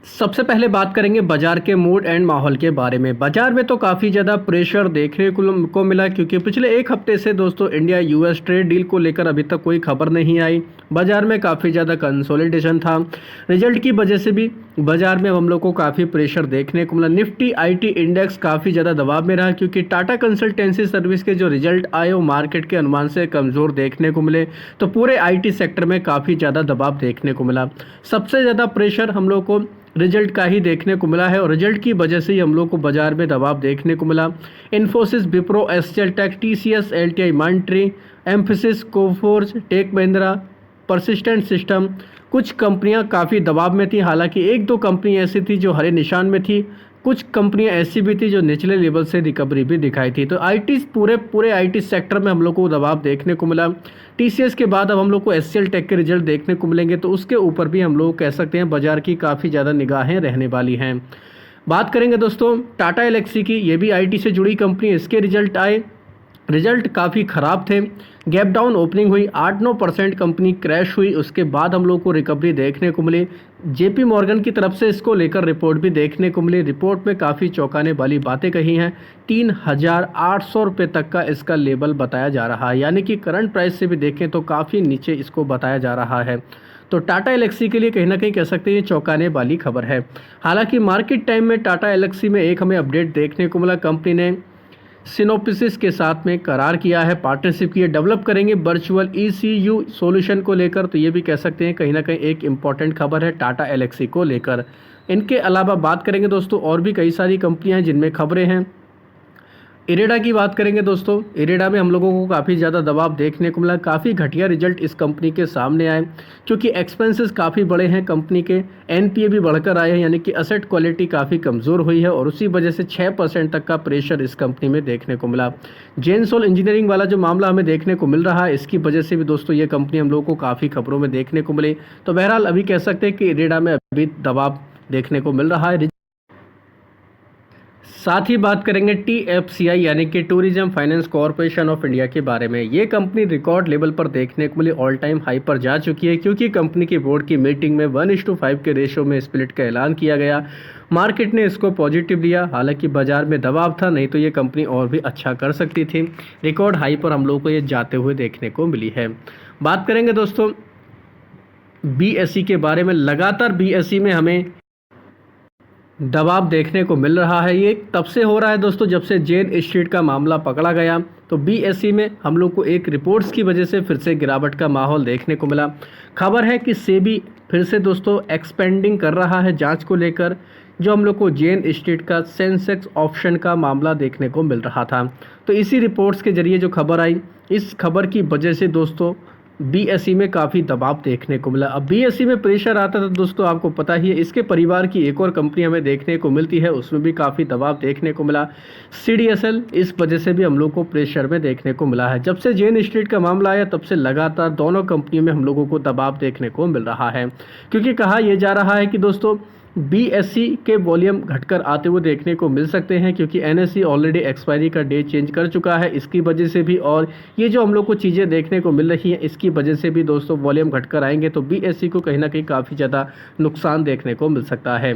सबसे पहले बात करेंगे बाजार के मूड एंड माहौल के बारे में। बाजार में तो काफ़ी ज़्यादा प्रेशर देखने को मिला, क्योंकि पिछले एक हफ्ते से दोस्तों इंडिया यूएस ट्रेड डील को लेकर अभी तक कोई खबर नहीं आई। बाजार में काफ़ी ज़्यादा कंसोलिडेशन था। रिजल्ट की वजह से भी बाजार में हम लोग को काफ़ी प्रेशर देखने को मिला। निफ्टी आईटी इंडेक्स काफ़ी ज़्यादा दबाव में रहा, क्योंकि टाटा कंसल्टेंसी सर्विस के जो रिजल्ट आए वो मार्केट के अनुमान से कमज़ोर देखने को मिले। तो पूरे आईटी सेक्टर में काफ़ी ज़्यादा दबाव देखने को मिला। सबसे ज़्यादा प्रेशर हम लोग को रिजल्ट का ही देखने को मिला है, और रिजल्ट की वजह से ही हम लोग को बाजार में दबाव देखने को मिला। Infosys, Wipro, HCL Tech, TCS, LTI, Mindtree, Mphasis, Coforge, Tech Mahindra, Persistent System, कुछ कंपनियां काफ़ी दबाव में थी। हालांकि एक दो कंपनी ऐसी थी जो हरे निशान में थी, कुछ कंपनियां ऐसी भी थी जो निचले लेवल से रिकवरी भी दिखाई थी। तो आईटी पूरे आईटी सेक्टर में हम लोग को दबाव देखने को मिला। टीसीएस के बाद अब हम लोग को एचसीएल टेक के रिजल्ट देखने को मिलेंगे, तो उसके ऊपर भी हम लोग कह सकते हैं बाजार की काफ़ी ज़्यादा निगाहें रहने वाली हैं। बात करेंगे दोस्तों टाटा एल्क्सी की, ये भी आईटी से जुड़ी कंपनी। इसके रिजल्ट आए, रिजल्ट काफ़ी ख़राब थे। गैप डाउन ओपनिंग हुई, 8-9% कंपनी क्रैश हुई। उसके बाद हम लोग को रिकवरी देखने को मिली। जेपी मॉर्गन की तरफ से इसको लेकर रिपोर्ट भी देखने को मिली। रिपोर्ट में काफ़ी चौंकाने वाली बातें कही हैं। 3,800 रुपये तक का इसका लेवल बताया जा रहा है, यानी कि करंट प्राइस से भी देखें तो काफ़ी नीचे इसको बताया जा रहा है। तो टाटा एल्क्सी के लिए कहीं ना कहीं कह सकते हैं ये चौंकाने वाली खबर है। हालांकि मार्केट टाइम में टाटा एल्क्सी में एक हमें अपडेट देखने को मिला। कंपनी ने सिनोप्सिस के साथ में करार किया है, पार्टनरशिप की, डेवलप करेंगे वर्चुअल ईसीयू सॉल्यूशन को लेकर। तो ये भी कह सकते हैं कहीं ना कहीं एक इम्पॉर्टेंट खबर है टाटा एल्क्सी को लेकर। इनके अलावा बात करेंगे दोस्तों और भी कई सारी कंपनियां हैं जिनमें खबरें हैं। इरेडा की बात करेंगे दोस्तों, इरेडा में हम लोगों को काफ़ी ज़्यादा दबाव देखने को मिला। काफ़ी घटिया रिजल्ट इस कंपनी के सामने आए, क्योंकि एक्सपेंसेस काफ़ी बड़े हैं कंपनी के। एनपीए भी बढ़कर आए हैं, यानी कि असेट क्वालिटी काफ़ी कमज़ोर हुई है, और उसी वजह से 6% तक का प्रेशर इस कंपनी में देखने को मिला। जेनसोल इंजीनियरिंग वाला जो मामला हमें देखने को मिल रहा है, इसकी वजह से भी दोस्तों ये कंपनी हम लोगों को काफ़ी खबरों में देखने को मिली। तो बहरहाल अभी कह सकते हैं कि इरेडा में अभी दबाव देखने को मिल रहा है। साथ ही बात करेंगे टीएफसीआई यानी कि tourism finance corporation of India के बारे में। ये कंपनी रिकॉर्ड लेवल पर देखने को मिली, ऑल टाइम हाई पर जा चुकी है, क्योंकि कंपनी की बोर्ड की मीटिंग में 1:5 के रेशो में स्प्लिट का ऐलान किया गया। मार्केट ने इसको पॉजिटिव लिया। हालांकि बाजार में दबाव था, नहीं तो ये कंपनी और भी अच्छा कर सकती थी। रिकॉर्ड हाई पर हम लोग को ये जाते हुए देखने को मिली है। बात करेंगे दोस्तों बीएसई के बारे में। लगातार बीएसई में हमें दबाव देखने को मिल रहा है। ये तब से हो रहा है दोस्तों जब से जेन स्ट्रीट का मामला पकड़ा गया। तो बीएसई में हम लोग को एक रिपोर्ट्स की वजह से फिर से गिरावट का माहौल देखने को मिला। खबर है कि सेबी फिर से दोस्तों एक्सपेंडिंग कर रहा है जांच को लेकर, जो हम लोग को जेन स्ट्रीट का सेंसेक्स ऑप्शन का मामला देखने को मिल रहा था। तो इसी रिपोर्ट्स के जरिए जो खबर आई, इस खबर की वजह से दोस्तों बीएसई में काफ़ी दबाव देखने को मिला। अब बीएसई में प्रेशर आता था दोस्तों, आपको पता ही है। इसके परिवार की एक और कंपनी हमें देखने को मिलती है, उसमें भी काफ़ी दबाव देखने को मिला। सीडीएसएल, इस वजह से भी हम लोग को प्रेशर में देखने को मिला है। जब से जेन स्ट्रीट का मामला आया तब से लगातार दोनों कंपनियों में हम लोगों को दबाव देखने को मिल रहा है, क्योंकि कहा यह जा रहा है कि दोस्तों बीएसई के वॉल्यूम घटकर आते हुए देखने को मिल सकते हैं, क्योंकि एनएसई ऑलरेडी एक्सपायरी का डेट चेंज कर चुका है। इसकी वजह से भी, और ये जो हम लोग को चीज़ें देखने को मिल रही हैं, इसकी वजह से भी दोस्तों वॉल्यूम घटकर आएंगे, तो बीएसई को कहीं ना कहीं काफ़ी ज़्यादा नुकसान देखने को मिल सकता है।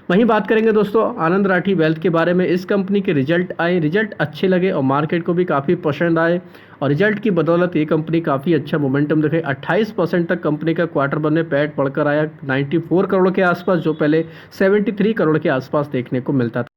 वहीं बात करेंगे दोस्तों आनंद राठी वेल्थ के बारे में। इस कंपनी के रिजल्ट आए, रिजल्ट अच्छे लगे और मार्केट को भी काफ़ी पसंद आए, और रिजल्ट की बदौलत ये कंपनी काफ़ी अच्छा मोमेंटम दिखे। 28% तक कंपनी का क्वार्टर वन में पैट बढ़कर आया 94 करोड़ के आसपास, जो पहले 73 करोड़ के आसपास देखने को मिलता था।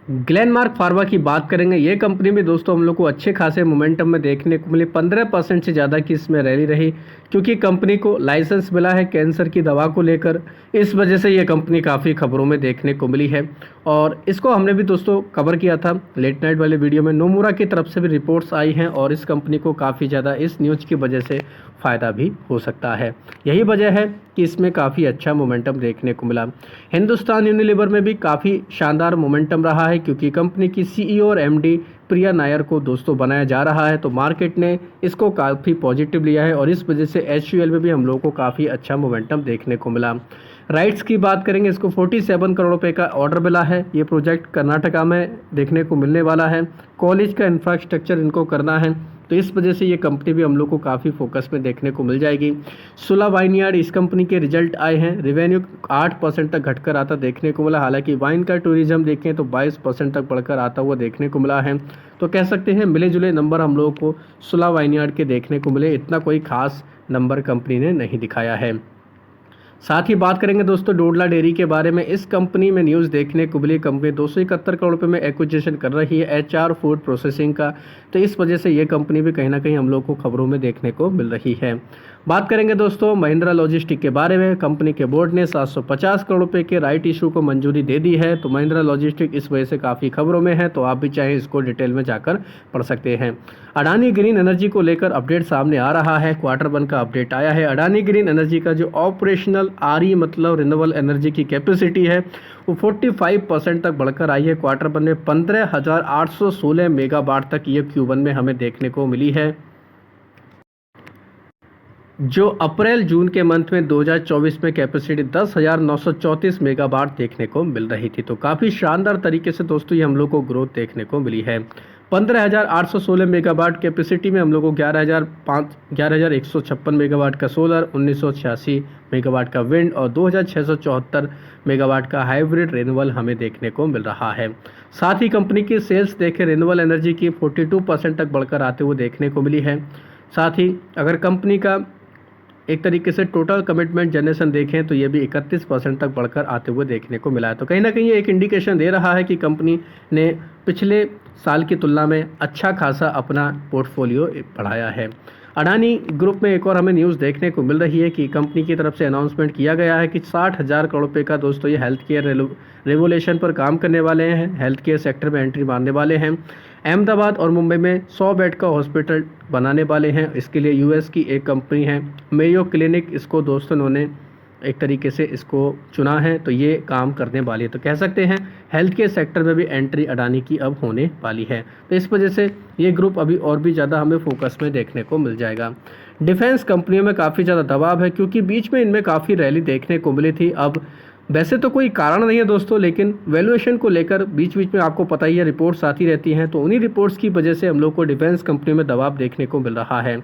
ग्लेनमार्क फार्मा की बात करेंगे। ये कंपनी में दोस्तों हम लोग को अच्छे खासे मोमेंटम में देखने को मिली। 15% से ज़्यादा की इसमें रैली रही, क्योंकि कंपनी को लाइसेंस मिला है कैंसर की दवा को लेकर। इस वजह से ये कंपनी काफ़ी खबरों में देखने को मिली है, और इसको हमने भी दोस्तों कवर किया था लेट नाइट वाले वीडियो में। नोमुरा की तरफ से भी रिपोर्ट्स आई हैं, और इस कंपनी को काफ़ी ज़्यादा इस न्यूज़ की वजह से फ़ायदा भी हो सकता है। यही वजह है कि इसमें काफ़ी अच्छा मोमेंटम देखने को मिला। हिंदुस्तान यूनिलीवर में भी काफ़ी शानदार मोमेंटम रहा है, क्योंकि कंपनी की सीईओ और एमडी प्रिया नायर को दोस्तों बनाया जा रहा है। तो मार्केट ने इसको काफ़ी पॉजिटिव लिया है, और इस वजह से एचयूएल में भी हम लोगों को काफ़ी अच्छा मोमेंटम देखने को मिला। राइट्स की बात करेंगे, इसको 47 करोड़ रुपए का ऑर्डर मिला है। ये प्रोजेक्ट कर्नाटका में देखने को मिलने वाला है। कॉलेज का इंफ्रास्ट्रक्चर इनको करना है, तो इस वजह से ये कंपनी भी हम लोग को काफ़ी फोकस में देखने को मिल जाएगी। सुला वाइनयार्ड, इस कंपनी के रिजल्ट आए हैं, रेवेन्यू 8% तक घटकर आता देखने को मिला। हालांकि वाइन का टूरिज्म देखें तो 22% तक बढ़कर आता हुआ देखने को मिला है। तो कह सकते हैं मिले जुले नंबर हम लोगों को सुला वाइनयार्ड के देखने को मिले, इतना कोई खास नंबर कंपनी ने नहीं दिखाया है। साथ ही बात करेंगे दोस्तों डोडला डेयरी के बारे में। इस कंपनी में न्यूज़ देखने को मिली, कंपनी 271 करोड़ रुपए में एक्विजिशन कर रही है एचआर फूड प्रोसेसिंग का। तो इस वजह से ये कंपनी भी कहीं ना कहीं हम लोग को खबरों में देखने को मिल रही है। बात करेंगे दोस्तों महिंद्रा लॉजिस्टिक के बारे में। कंपनी के बोर्ड ने 750 करोड़ रुपए के राइट इशू को मंजूरी दे दी है। तो महिंद्रा लॉजिस्टिक इस वजह से काफ़ी खबरों में है, तो आप भी चाहे इसको डिटेल में जाकर पढ़ सकते हैं। अडानी ग्रीन एनर्जी को लेकर अपडेट सामने आ रहा है। Q1 का अपडेट आया है। अडानी ग्रीन एनर्जी का जो ऑपरेशनल RE मतलब रिन्यूएबल एनर्जी की कैपेसिटी है वो 45% तक बढ़कर आई है। Q1 में 15,816 मेगावाट तक ये Q1 में हमें देखने को मिली है, जो अप्रैल जून के मंथ में 2024 में कैपेसिटी 10,934 मेगावाट देखने को मिल रही थी। तो काफ़ी शानदार तरीके से दोस्तों ये हम लोग को ग्रोथ देखने को मिली है। 15,816 मेगावाट कैपेसिटी में हम लोग को 11,156 मेगावाट का सोलर, 1986 मेगावाट का विंड और 2,674 मेगावाट का हाइब्रिड रिन्यूएबल हमें देखने को मिल रहा है। साथ ही कंपनी की सेल्स देखें रिन्यूएबल एनर्जी की 42% तक बढ़कर आते हुए देखने को मिली है। साथ ही अगर कंपनी का एक तरीके से टोटल कमिटमेंट जनरेशन देखें तो ये भी 31% तक बढ़कर आते हुए देखने को मिला है। तो कहीं ना कहीं ये एक इंडिकेशन दे रहा है कि कंपनी ने पिछले साल की तुलना में अच्छा खासा अपना पोर्टफोलियो बढ़ाया है। अडानी ग्रुप में एक और हमें न्यूज़ देखने को मिल रही है कि कंपनी की तरफ से अनाउंसमेंट किया गया है कि 60,000 करोड़ रुपये का दोस्तों ये हेल्थ केयर रेवोल्यूशन पर काम करने वाले हैं, हेल्थ केयर सेक्टर में एंट्री मारने वाले हैं। अहमदाबाद और मुंबई में 100 बेड का हॉस्पिटल बनाने वाले हैं। इसके लिए यूएस की एक कंपनी है मेयो क्लिनिक, इसको दोस्तों उन्होंने एक तरीके से इसको चुना है, तो ये काम करने वाली है। तो कह सकते हैं हेल्थ केयर सेक्टर में भी एंट्री अडानी की अब होने वाली है। तो इस वजह से ये ग्रुप अभी और भी ज़्यादा हमें फोकस में देखने को मिल जाएगा। डिफेंस कंपनियों में काफ़ी ज़्यादा दबाव है, क्योंकि बीच में इनमें काफ़ी रैली देखने को मिली थी। अब वैसे तो कोई कारण नहीं है दोस्तों, लेकिन वैल्यूएशन को लेकर बीच बीच में आपको पता ही है रिपोर्ट्स आती रहती हैं, तो उन्हीं रिपोर्ट्स की वजह से हम लोग को डिफेंस कंपनियों में दबाव देखने को मिल रहा है।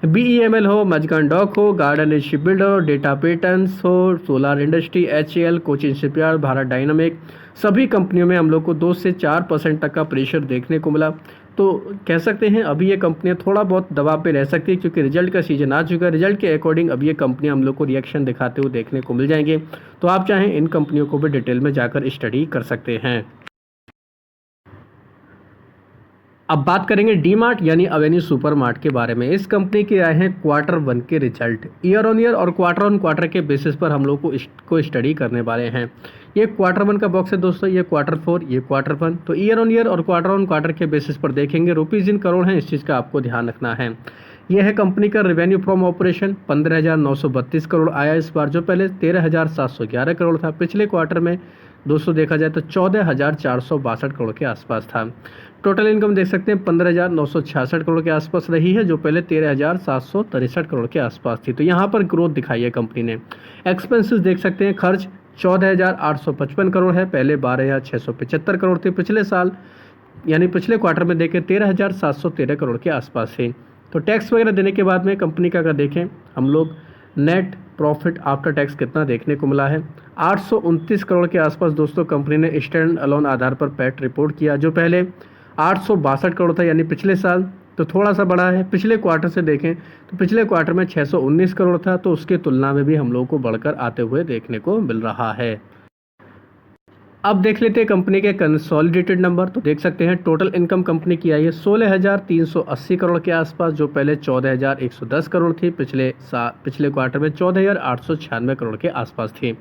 BEML हो, मजगान डॉक हो, गार्डन एज शिपबिल्डर हो, डेटा पैटर्न्स हो, solar industry, HAL, Cochin shipyard, Bharat dynamic, सभी कंपनियों में हम लोग को 2 से 4% तक का प्रेशर देखने को मिला। तो कह सकते हैं अभी ये कंपनियां थोड़ा बहुत दबाव पे रह सकती है, क्योंकि रिजल्ट का सीजन आ चुका है। रिजल्ट के अकॉर्डिंग अब ये कंपनियां हम लोग को रिएक्शन दिखाते हुए देखने को मिल जाएंगे। तो आप चाहें इन कंपनियों को भी डिटेल में जाकर स्टडी कर सकते हैं। अब बात करेंगे डीमार्ट यानी अवेन्यू सुपरमार्ट के बारे में। इस कंपनी के आए हैं Q1 के रिजल्ट, ईयर ऑन ईयर और क्वार्टर के बेसिस पर हम लोग को इसको स्टडी करने वाले हैं। ये Q1 का बॉक्स है दोस्तों, ये Q4, ये Q1। तो ईयर ऑन ईयर और क्वार्टर के बेसिस पर देखेंगे। रुपीज़ इन करोड़ हैं, इस चीज़ का आपको ध्यान रखना है। यह है कंपनी का रेवेन्यू फ्रॉम ऑपरेशन, 15,932 करोड़ आया इस बार, जो पहले 13,711 करोड़ था। पिछले क्वार्टर में दोस्तों देखा जाए तो 14,462 करोड़ के आसपास था। टोटल इनकम देख सकते हैं 15,966 करोड़ के आसपास रही है, जो पहले 13,763 करोड़ के आसपास थी। तो यहाँ पर ग्रोथ दिखाई है कंपनी ने। एक्सपेंसेस देख सकते हैं, खर्च 14,855 करोड़ है, पहले 12,675 करोड़ थे। पिछले साल यानी पिछले क्वार्टर में देखें 13,713 करोड़ के आसपास थे। तो टैक्स वगैरह देने के बाद में कंपनी का अगर देखें हम लोग नेट प्रॉफिट आफ्टर टैक्स कितना देखने को मिला है, 829 करोड़ के आसपास दोस्तों कंपनी ने स्टैंड अलोन आधार पर पैट रिपोर्ट किया, जो पहले 862 करोड़ था यानी पिछले साल, तो थोड़ा सा बढ़ा है। पिछले क्वार्टर से देखें तो पिछले क्वार्टर में 619 करोड़ था, तो उसके तुलना में भी हम लोगों को बढ़कर आते हुए देखने को मिल रहा है। अब देख लेते हैं कंपनी के कंसोलिडेटेड नंबर। तो देख सकते हैं टोटल इनकम कंपनी की आई है 16,380 करोड़ के आसपास, जो पहले 14,110 करोड़ थी। पिछले क्वार्टर में 14,896 करोड़ के आसपास थी।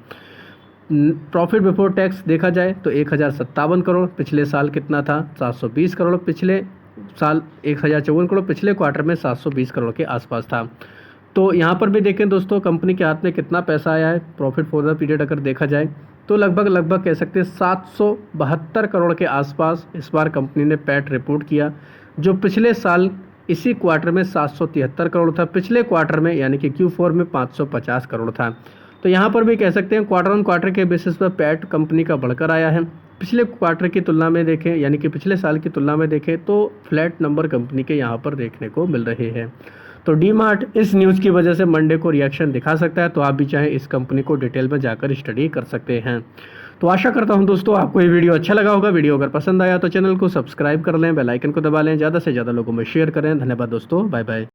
प्रॉफिट बिफोर टैक्स देखा जाए तो 1,057 करोड़, पिछले साल कितना था 720 करोड़, पिछले साल 1,054 करोड़, पिछले क्वार्टर में 720 करोड़ के आसपास था। तो यहाँ पर भी देखें दोस्तों कंपनी के हाथ में कितना पैसा आया है प्रॉफिट फॉर द पीरियड अगर देखा जाए तो लगभग कह सकते हैं 772 करोड़ के आसपास इस बार कंपनी ने पैट रिपोर्ट किया, जो पिछले साल इसी क्वार्टर में 773 करोड़ था। पिछले क्वार्टर में यानी कि Q4 में 550 करोड़ था। तो यहाँ पर भी कह सकते हैं क्वार्टर ऑन क्वार्टर के बेसिस पर पैट कंपनी का बढ़कर आया है। पिछले क्वार्टर की तुलना में देखें, यानी कि पिछले साल की तुलना में देखें तो फ्लैट नंबर कंपनी के यहाँ पर देखने को मिल रहे हैं। तो डी मार्ट इस न्यूज़ की वजह से मंडे को रिएक्शन दिखा सकता है, तो आप भी चाहें इस कंपनी को डिटेल में जाकर स्टडी कर सकते हैं। तो आशा करता हूं दोस्तों आपको ये वीडियो अच्छा लगा होगा। वीडियो अगर पसंद आया तो चैनल को सब्सक्राइब कर लें, बेल आइकन को दबा लें, ज़्यादा से ज़्यादा लोगों में शेयर करें। धन्यवाद दोस्तों, बाय बाय।